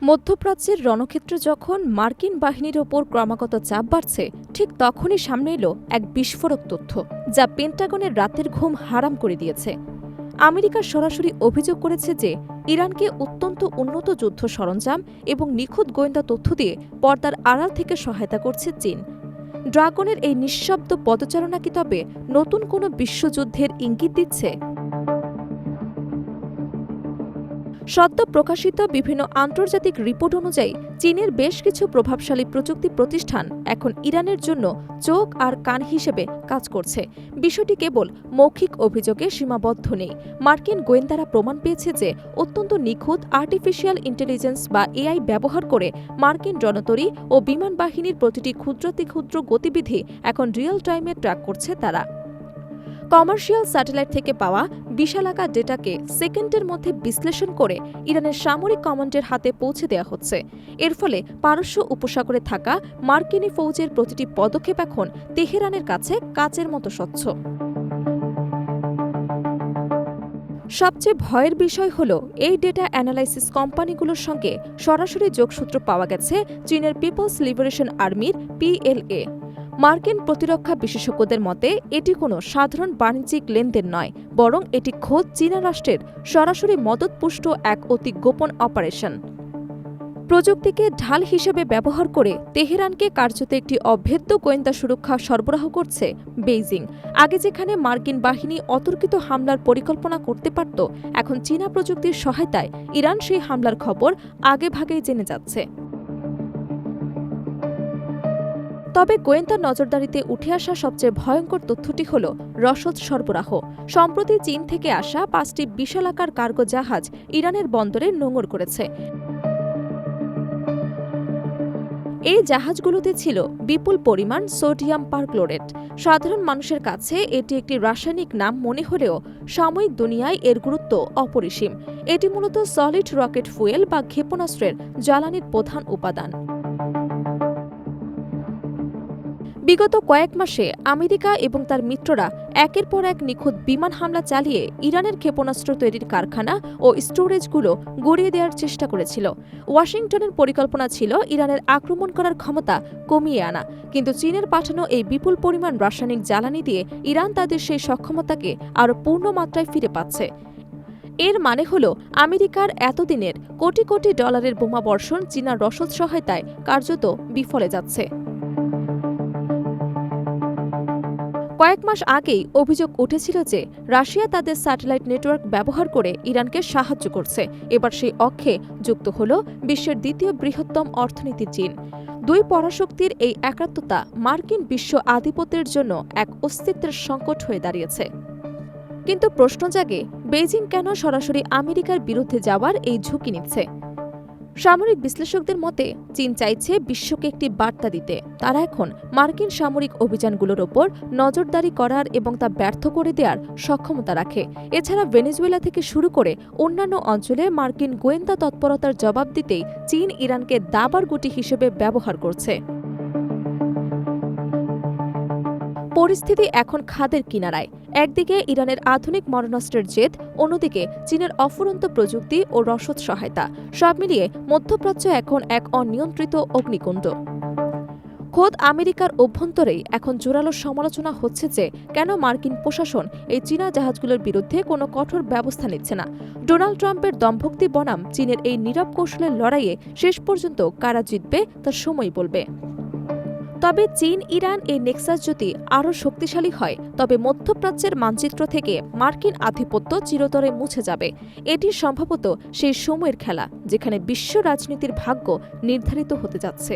মধ্যপ্রাচ্যের রণক্ষেত্রে যখন মার্কিন বাহিনীর ওপর ক্রমাগত চাপ বাড়ছে, ঠিক তখনই সামনে এলো এক বিস্ফোরক তথ্য যা পেন্টাগনের রাতের ঘুম হারাম করে দিয়েছে। আমেরিকা সরাসরি অভিযোগ করেছে যে ইরানকে অত্যন্ত উন্নত যুদ্ধ সরঞ্জাম এবং নিখুঁত গোয়েন্দা তথ্য দিয়ে পর্দার আড়াল থেকে সহায়তা করছে চীন। ড্রাগনের এই নিঃশব্দ পদচারণা কি তবে নতুন কোনো বিশ্বযুদ্ধের ইঙ্গিত দিচ্ছে? সদ্য প্রকাশিত বিভিন্ন আন্তর্জাতিক রিপোর্ট অনুযায়ী চীনের বেশ কিছু প্রভাবশালী প্রযুক্তি প্রতিষ্ঠান এখন ইরানের জন্য চোখ আর কান হিসেবে কাজ করছে। বিষয়টি কেবল মৌখিক অভিযোগে সীমাবদ্ধ নেই। মার্কিন গোয়েন্দারা প্রমাণ পেয়েছে যে অত্যন্ত নিখুঁত আর্টিফিশিয়াল ইন্টেলিজেন্স বা এআই ব্যবহার করে মার্কিন রণতরী ও বিমান বাহিনীর প্রতিটি ক্ষুদ্রাতিক্ষুদ্র গতিবিধি এখন রিয়েল টাইমে ট্র্যাক করছে তারা। কমার্শিয়াল স্যাটেলাইট থেকে পাওয়া বিশালাকার ডেটাকে সেকেন্ডের মধ্যে বিশ্লেষণ করে ইরানের সামরিক কমান্ডের হাতে পৌঁছে দেওয়া হচ্ছে। এর ফলে পারস্য উপসাগরে থাকা মার্কিনী ফৌজের প্রতিটি পদক্ষেপ এখন তেহরানের কাছে কাচের মতো স্বচ্ছ। সবচেয়ে ভয়ের বিষয় হল এই ডেটা অ্যানালাইসিস কোম্পানিগুলোর সঙ্গে সরাসরি যোগসূত্র পাওয়া গেছে চীনের পিপলস লিবারেশন আর্মির PLA। মার্কিন প্রতিরক্ষা বিশেষজ্ঞদের মতে এটি কোনো সাধারণ বাণিজ্যিক লেনদেন নয়, বরং এটি খোদ চীনা রাষ্ট্রের সরাসরি মদতপুষ্ট এক অতি গোপন অপারেশন। প্রযুক্তিকে ঢাল হিসেবে ব্যবহার করে তেহরানকে কার্যত একটি অভেদ্য গোয়েন্দা সুরক্ষা সরবরাহ করছে বেইজিং। আগে যেখানে মার্কিন বাহিনী অতর্কিত হামলার পরিকল্পনা করতে পারত, এখন চীনা প্রযুক্তির সহায়তায় ইরান সেই হামলার খবর আগেভাগেই জেনে যাচ্ছে। তবে গোয়েন্দা নজরদারিতে উঠে আসা সবচেয়ে ভয়ঙ্কর তথ্যটি হল রসদ সরবরাহ। সম্প্রতি চীন থেকে আসা 5টি বিশালাকার কার্গো জাহাজ ইরানের বন্দরে নোঙর করেছে। এই জাহাজগুলোতে ছিল বিপুল পরিমাণ সোডিয়াম পারক্লোরেট। সাধারণ মানুষের কাছে এটি একটি রাসায়নিক নাম মনে হলেও সাময়িক দুনিয়ায় এর গুরুত্ব অপরিসীম। এটি মূলত সলিড রকেট ফুয়েল বা ক্ষেপণাস্ত্রের জ্বালানির প্রধান উপাদান। বিগত কয়েক মাসে আমেরিকা এবং তার মিত্ররা একের পর এক নিখুঁত বিমান হামলা চালিয়ে ইরানের ক্ষেপণাস্ত্র তৈরির কারখানা ও স্টোরেজগুলো গড়িয়ে দেওয়ার চেষ্টা করেছিল। ওয়াশিংটনের পরিকল্পনা ছিল ইরানের আক্রমণ করার ক্ষমতা কমিয়ে আনা, কিন্তু চীনের পাঠানো এই বিপুল পরিমাণ রাসায়নিক জ্বালানি দিয়ে ইরান তাদের সেই সক্ষমতাকে আরও পূর্ণ মাত্রায় ফিরে পাচ্ছে। এর মানে হল আমেরিকার এতদিনের কোটি কোটি ডলারের বোমাবর্ষণ চীনার রসদ সহায়তায় কার্যত বিফলে যাচ্ছে। কয়েক মাস আগেই অভিযোগ উঠেছিল যে রাশিয়া তাদের স্যাটেলাইট নেটওয়ার্ক ব্যবহার করে ইরানকে সাহায্য করছে। এবার সেই অক্ষে যুক্ত হল বিশ্বের দ্বিতীয় বৃহত্তম অর্থনীতি চীন। দুই পরাশক্তির এই একাত্মতা মার্কিন বিশ্ব আধিপত্যের জন্য এক অস্তিত্বের সংকট হয়ে দাঁড়িয়েছে। কিন্তু প্রশ্ন জাগে, বেইজিং কেন সরাসরি আমেরিকার বিরুদ্ধে যাওয়ার এই ঝুঁকি নিচ্ছে? সামরিক বিশ্লেষকদের মতে চীন চাইছে বিশ্বকে একটি বার্তা দিতে। তারা এখন মার্কিন সামরিক অভিযানগুলোর ওপর নজরদারি করার এবং তা ব্যর্থ করে দেওয়ার সক্ষমতা রাখে। এছাড়া ভেনেজুয়েলা থেকে শুরু করে অন্যান্য অঞ্চলে মার্কিন গোয়েন্দা তৎপরতার জবাব দিতেই চীন ইরানকে দাবার গুটি হিসেবে ব্যবহার করছে। পরিস্থিতি এখন খাদের কিনারায়। একদিকে ইরানের আধুনিক মারণাস্ত্রের জেদ, অন্যদিকে চীনের অফুরন্ত প্রযুক্তি ও রসদ সহায়তা। সব মিলিয়ে মধ্যপ্রাচ্য এখন এক অনিয়ন্ত্রিত অগ্নিকুণ্ড। খোদ আমেরিকার অভ্যন্তরেই এখন জোরালো সমালোচনা হচ্ছে যে কেন মার্কিন প্রশাসন এই চীনা জাহাজগুলোর বিরুদ্ধে কোনো কঠোর ব্যবস্থা নিচ্ছে না। ডোনাল্ড ট্রাম্পের দম্ভক্তি বনাম চীনের এই নীরব কৌশলের লড়াইয়ে শেষ পর্যন্ত কারা জিতবে তার সময় বলবে। তবে চীন ইরান এই নেক্সাস যদি আরও শক্তিশালী হয়, তবে মধ্যপ্রাচ্যের মানচিত্র থেকে মার্কিন আধিপত্য চিরতরে মুছে যাবে। এটি সম্ভবত সেই সময়ের খেলা যেখানে বিশ্ব রাজনীতির ভাগ্য নির্ধারিত হতে যাচ্ছে।